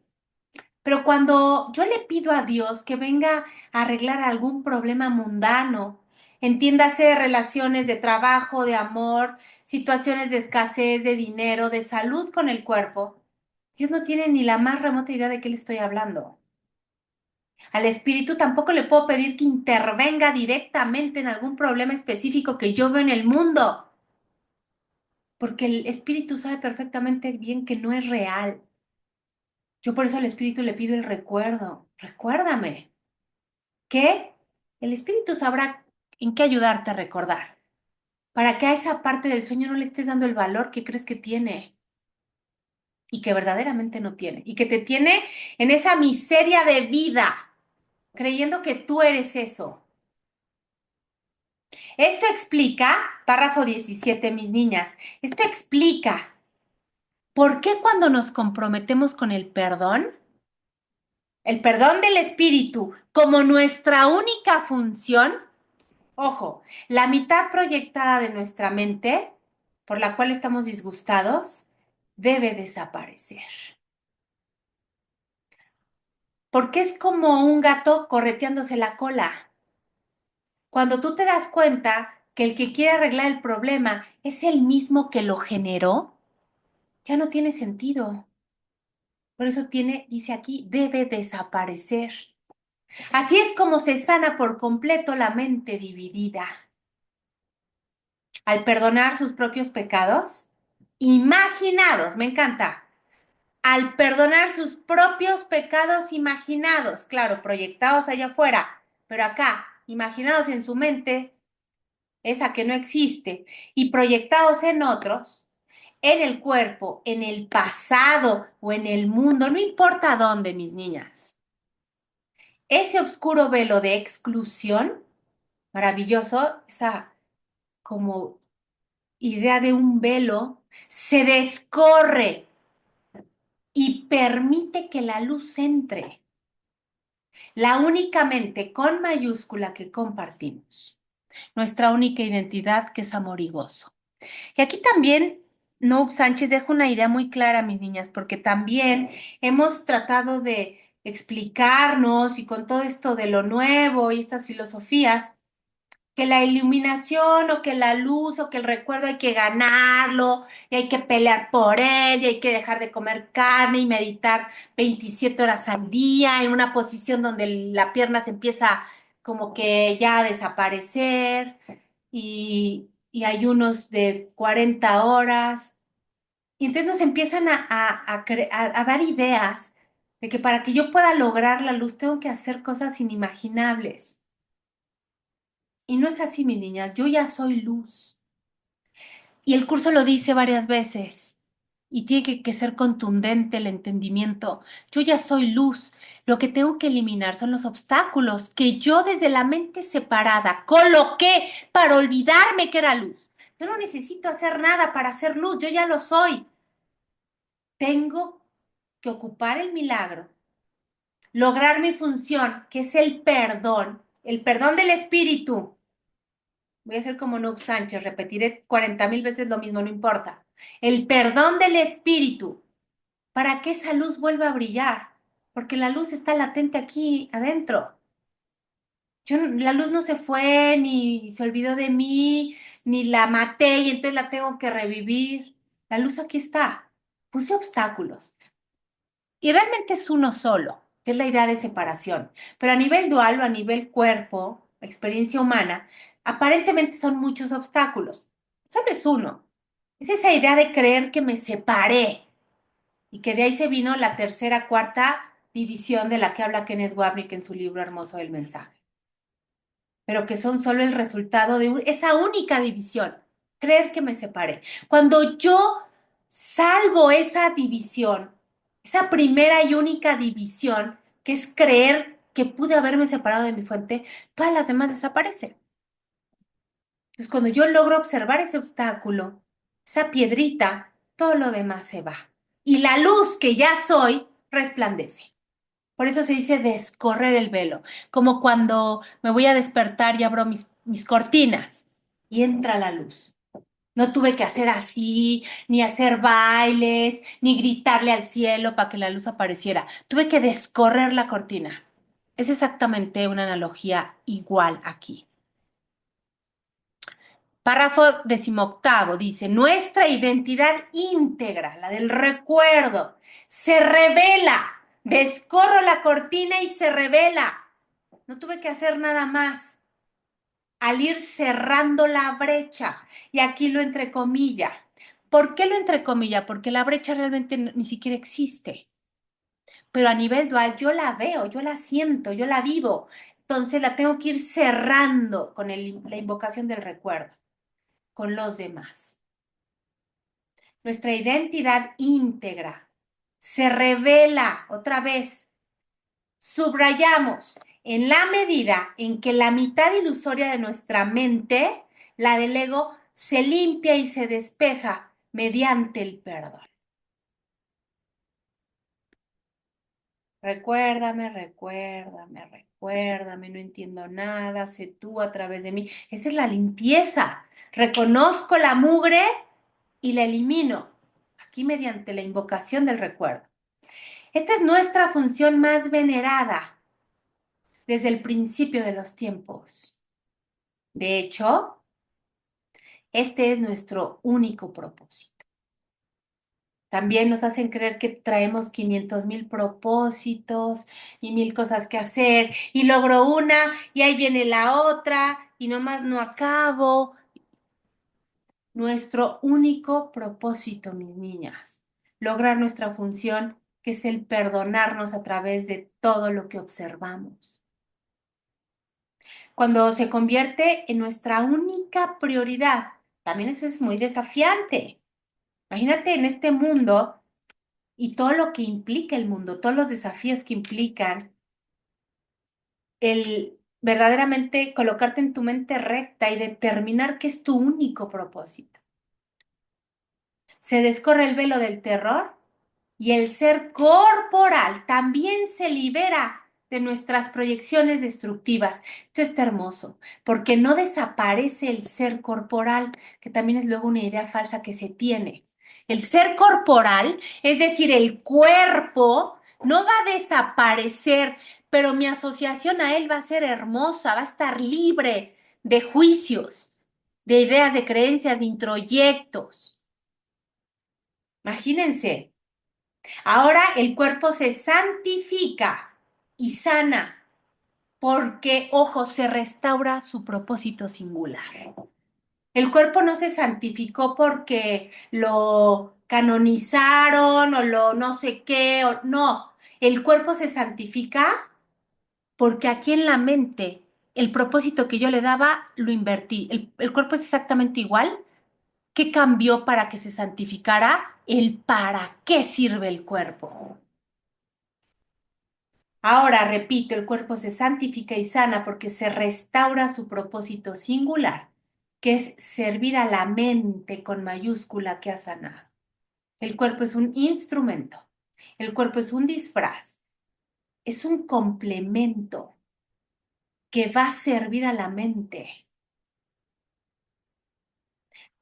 Pero cuando yo le pido a Dios que venga a arreglar algún problema mundano, entiéndase relaciones de trabajo, de amor, situaciones de escasez, de dinero, de salud con el cuerpo, Dios no tiene ni la más remota idea de qué le estoy hablando. Al espíritu tampoco le puedo pedir que intervenga directamente en algún problema específico que yo veo en el mundo, porque el espíritu sabe perfectamente bien que no es real. Yo por eso al espíritu le pido el recuerdo. Recuérdame que el espíritu sabrá en qué ayudarte a recordar, para que a esa parte del sueño no le estés dando el valor que crees que tiene y que verdaderamente no tiene, y que te tiene en esa miseria de vida, creyendo que tú eres eso. Esto explica, párrafo 17, mis niñas, esto explica por qué cuando nos comprometemos con el perdón del espíritu, como nuestra única función, ojo, la mitad proyectada de nuestra mente, por la cual estamos disgustados, debe desaparecer. Porque es como un gato correteándose la cola. Cuando tú te das cuenta que el que quiere arreglar el problema es el mismo que lo generó, ya no tiene sentido. Por eso tiene, dice aquí, debe desaparecer. Así es como se sana por completo la mente dividida. Al perdonar sus propios pecados, imaginados, me encanta. Al perdonar sus propios pecados imaginados, claro, proyectados allá afuera, pero acá, imaginados en su mente, esa que no existe, y proyectados en otros, en el cuerpo, en el pasado o en el mundo, no importa dónde, mis niñas. Ese oscuro velo de exclusión, maravilloso, esa como idea de un velo, se descorre y permite que la luz entre. La única mente con mayúscula que compartimos, nuestra única identidad que es amor y gozo. Y aquí también, no, Sánchez deja una idea muy clara, mis niñas, porque también hemos tratado de explicarnos y con todo esto de lo nuevo y estas filosofías, que la iluminación o que la luz o que el recuerdo hay que ganarlo y hay que pelear por él y hay que dejar de comer carne y meditar 27 horas al día en una posición donde la pierna se empieza como que ya a desaparecer y ayunos de 40 horas. Y entonces nos empiezan a dar ideas de que para que yo pueda lograr la luz tengo que hacer cosas inimaginables. Y no es así, mis niñas, yo ya soy luz. Y el curso lo dice varias veces. Y tiene que ser contundente el entendimiento. Yo ya soy luz. Lo que tengo que eliminar son los obstáculos que yo desde la mente separada coloqué para olvidarme que era luz. Yo no necesito hacer nada para hacer luz, yo ya lo soy. Tengo que ocupar el milagro, lograr mi función, que es el perdón del espíritu. Voy a ser como Noob Sánchez, repetiré 40,000 veces lo mismo, no importa. El perdón del espíritu, para que esa luz vuelva a brillar, porque la luz está latente aquí adentro. La luz no se fue, ni se olvidó de mí, ni la maté y entonces la tengo que revivir. La luz aquí está. Puse obstáculos. Y realmente es uno solo, que es la idea de separación. Pero a nivel dual o a nivel cuerpo, experiencia humana, aparentemente son muchos obstáculos. Solo es uno. Es esa idea de creer que me separé y que de ahí se vino la tercera, cuarta división de la que habla Kenneth Wapnick en su libro hermoso El mensaje, pero que son solo el resultado de esa única división, creer que me separé. Cuando yo salvo esa división, esa primera y única división, que es creer que pude haberme separado de mi fuente, todas las demás desaparecen. Entonces, cuando yo logro observar ese obstáculo, esa piedrita, todo lo demás se va. Y la luz que ya soy resplandece. Por eso se dice descorrer el velo, como cuando me voy a despertar y abro mis cortinas y entra la luz. No tuve que hacer así, ni hacer bailes, ni gritarle al cielo para que la luz apareciera. Tuve que descorrer la cortina. Es exactamente una analogía igual aquí. Párrafo decimoctavo dice, nuestra identidad íntegra, la del recuerdo, se revela. Descorro la cortina y se revela. No tuve que hacer nada más al ir cerrando la brecha. Y aquí lo entrecomilla. ¿Por qué lo entrecomilla? Porque la brecha realmente ni siquiera existe. Pero a nivel dual yo la veo, yo la siento, yo la vivo. Entonces la tengo que ir cerrando con la invocación del recuerdo, con los demás. Nuestra identidad íntegra se revela otra vez. Subrayamos, en la medida en que la mitad ilusoria de nuestra mente, la del ego, se limpia y se despeja mediante el perdón. Recuérdame, recuérdame, recuérdame, no entiendo nada, sé tú a través de mí. Esa es la limpieza. Reconozco la mugre y la elimino, aquí mediante la invocación del recuerdo. Esta es nuestra función más venerada desde el principio de los tiempos. De hecho, este es nuestro único propósito. También nos hacen creer que traemos 500,000 propósitos y 1000 cosas que hacer y logro una y ahí viene la otra y nomás no acabo. Nuestro único propósito, mis niñas, lograr nuestra función, que es el perdonarnos a través de todo lo que observamos. Cuando se convierte en nuestra única prioridad, también eso es muy desafiante. Imagínate en este mundo y todo lo que implica el mundo, todos los desafíos que implican el verdaderamente colocarte en tu mente recta y determinar qué es tu único propósito. Se descorre el velo del terror y el ser corporal también se libera de nuestras proyecciones destructivas. Esto está hermoso, porque no desaparece el ser corporal, que también es luego una idea falsa que se tiene. El ser corporal, es decir, el cuerpo, no va a desaparecer, pero mi asociación a él va a ser hermosa, va a estar libre de juicios, de ideas, de creencias, de introyectos. Imagínense. Ahora el cuerpo se santifica y sana porque, ojo, se restaura su propósito singular. El cuerpo no se santificó porque lo canonizaron o lo no sé qué, o, no. El cuerpo se santifica porque aquí en la mente el propósito que yo le daba lo invertí. El cuerpo es exactamente igual. ¿Qué cambió para que se santificara? El para qué sirve el cuerpo. Ahora, repito, el cuerpo se santifica y sana porque se restaura su propósito singular, que es servir a la mente con mayúscula que ha sanado. El cuerpo es un instrumento, el cuerpo es un disfraz, es un complemento que va a servir a la mente.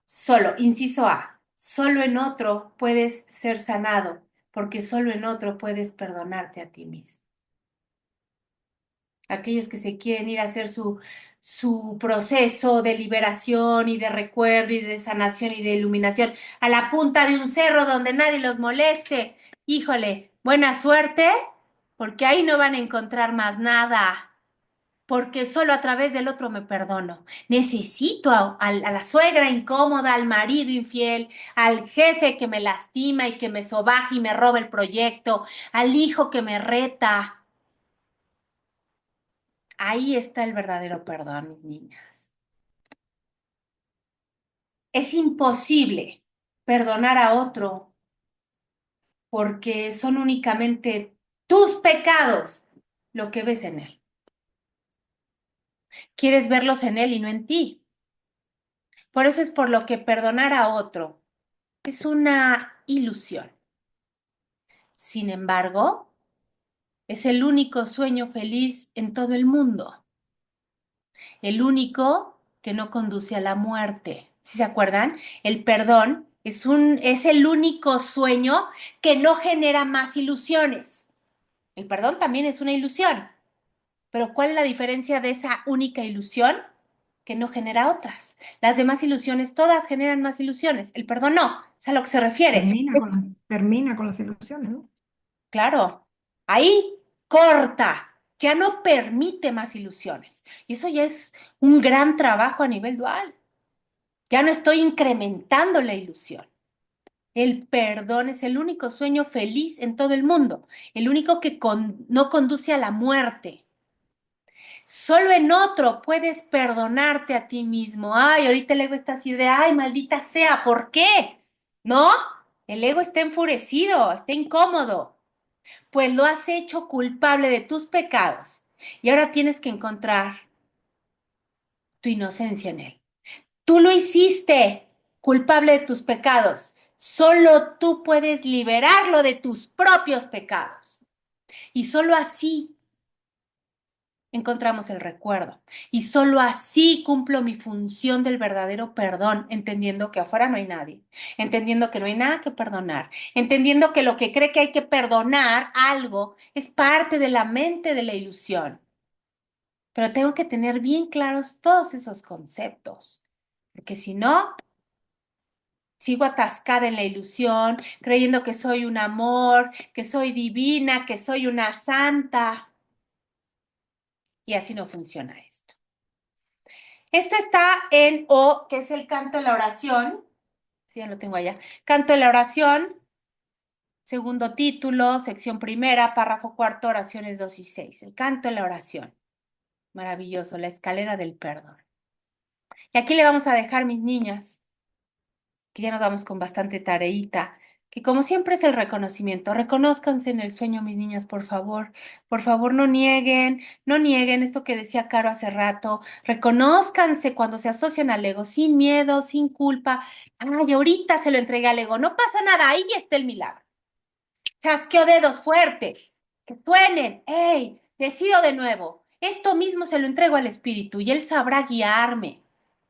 Solo, inciso A, solo en otro puedes ser sanado, porque solo en otro puedes perdonarte a ti mismo. Aquellos que se quieren ir a hacer su proceso de liberación y de recuerdo y de sanación y de iluminación a la punta de un cerro donde nadie los moleste. Híjole, Buena suerte, porque ahí no van a encontrar más nada. Porque solo a través del otro me perdono. Necesito a la suegra incómoda, al marido infiel, al jefe que me lastima y que me sobaja y me roba el proyecto, al hijo que me reta. Ahí está el verdadero perdón, mis niñas. Es imposible perdonar a otro porque son únicamente tus pecados lo que ves en él. Quieres verlos en él y no en ti. Por eso es por lo que perdonar a otro es una ilusión. Sin embargo, es el único sueño feliz en todo el mundo, el único que no conduce a la muerte. ¿Sí se acuerdan? El perdón es el único sueño que no genera más ilusiones. El perdón también es una ilusión, pero ¿cuál es la diferencia de esa única ilusión? Que no genera otras. Las demás ilusiones, todas generan más ilusiones. El perdón no, es a lo que se refiere. Termina con las ilusiones, ¿no? Claro, ahí corta, ya no permite más ilusiones. Y eso ya es un gran trabajo a nivel dual. Ya no estoy incrementando la ilusión. El perdón es el único sueño feliz en todo el mundo, el único que no conduce a la muerte. Solo en otro puedes perdonarte a ti mismo. Ay, ahorita el ego está así de, ay, maldita sea, ¿por qué? ¿No? El ego está enfurecido, está incómodo, pues lo has hecho culpable de tus pecados y ahora tienes que encontrar tu inocencia en él. Tú lo hiciste culpable de tus pecados. Solo tú puedes liberarlo de tus propios pecados. Y solo así encontramos el recuerdo. Y solo así cumplo mi función del verdadero perdón, entendiendo que afuera no hay nadie, entendiendo que no hay nada que perdonar, entendiendo que lo que cree que hay que perdonar algo es parte de la mente de la ilusión. Pero tengo que tener bien claros todos esos conceptos, porque si no, sigo atascada en la ilusión, creyendo que soy un amor, que soy divina, que soy una santa, y así no funciona esto. Esto está en O, que es el canto de la oración. Sí, ya lo tengo allá. Canto de la oración, segundo título, sección primera, párrafo cuarto, oraciones 2 y 6. El canto de la oración. Maravilloso, la escalera del perdón. Y aquí le vamos a dejar, mis niñas, que ya nos vamos con bastante tareita, que como siempre es el reconocimiento. Reconózcanse en el sueño, mis niñas, por favor. Por favor, no nieguen esto que decía Caro hace rato. Reconózcanse cuando se asocian al ego, sin miedo, sin culpa. Ay, ahorita se lo entregué al ego, no pasa nada, ahí está el milagro. Chasqueo dedos fuertes, que suenen. ¡Ey! Decido de nuevo. Esto mismo se lo entrego al espíritu y él sabrá guiarme.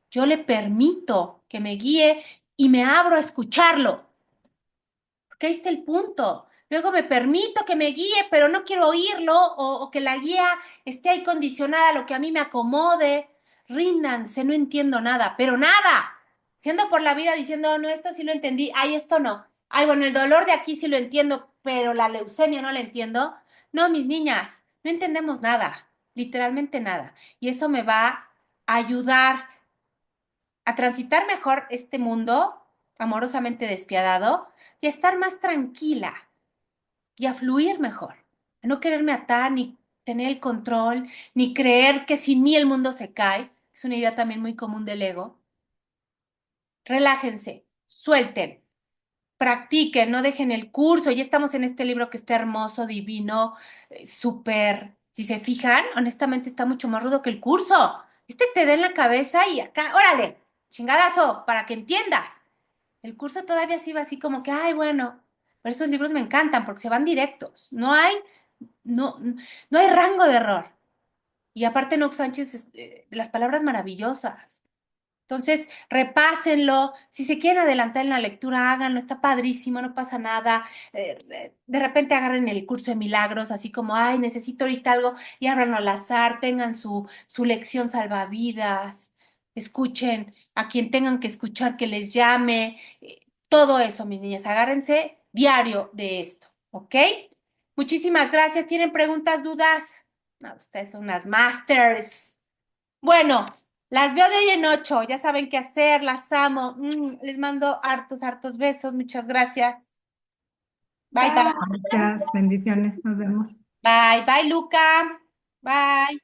Yo le permito que me guíe y me abro a escucharlo. Porque ahí está el punto. Luego me permito que me guíe, pero no quiero oírlo o que la guía esté ahí condicionada a lo que a mí me acomode. Ríndanse, no entiendo nada, pero nada. Siendo por la vida diciendo, no, esto sí lo entendí, ay, esto no. Ay, bueno, el dolor de aquí sí lo entiendo, pero la leucemia no la entiendo. No, mis niñas, no entendemos nada, literalmente nada. Y eso me va a ayudar a transitar mejor este mundo amorosamente despiadado y a estar más tranquila y a fluir mejor, a no quererme atar ni tener el control, ni creer que sin mí el mundo se cae. Es una idea también muy común del ego. Relájense, suelten, practiquen, no dejen el curso. Ya estamos en este libro que está hermoso, divino, súper. Si se fijan, honestamente está mucho más rudo que el curso. Este te da en la cabeza y acá, órale, chingadazo, para que entiendas. El curso todavía sí va así como que, ay, bueno, pero estos libros me encantan porque se van directos. No, no hay rango de error. Y aparte, Nox Sánchez, las palabras maravillosas. Entonces, repásenlo. Si se quieren adelantar en la lectura, háganlo. Está padrísimo, no pasa nada. De repente agarren el curso de milagros, así como, ay, necesito ahorita algo, y ábranlo al azar, tengan su lección salvavidas. Escuchen a quien tengan que escuchar que les llame. Todo eso, mis niñas, agárrense diario de esto, ¿ok? Muchísimas gracias. ¿Tienen preguntas, dudas? No, ustedes son unas masters. Bueno, las veo de hoy en 8. Ya saben qué hacer, las amo. Les mando hartos, hartos besos. Muchas gracias. Bye, bye. Gracias, bendiciones, nos vemos. Bye, bye, Luca. Bye.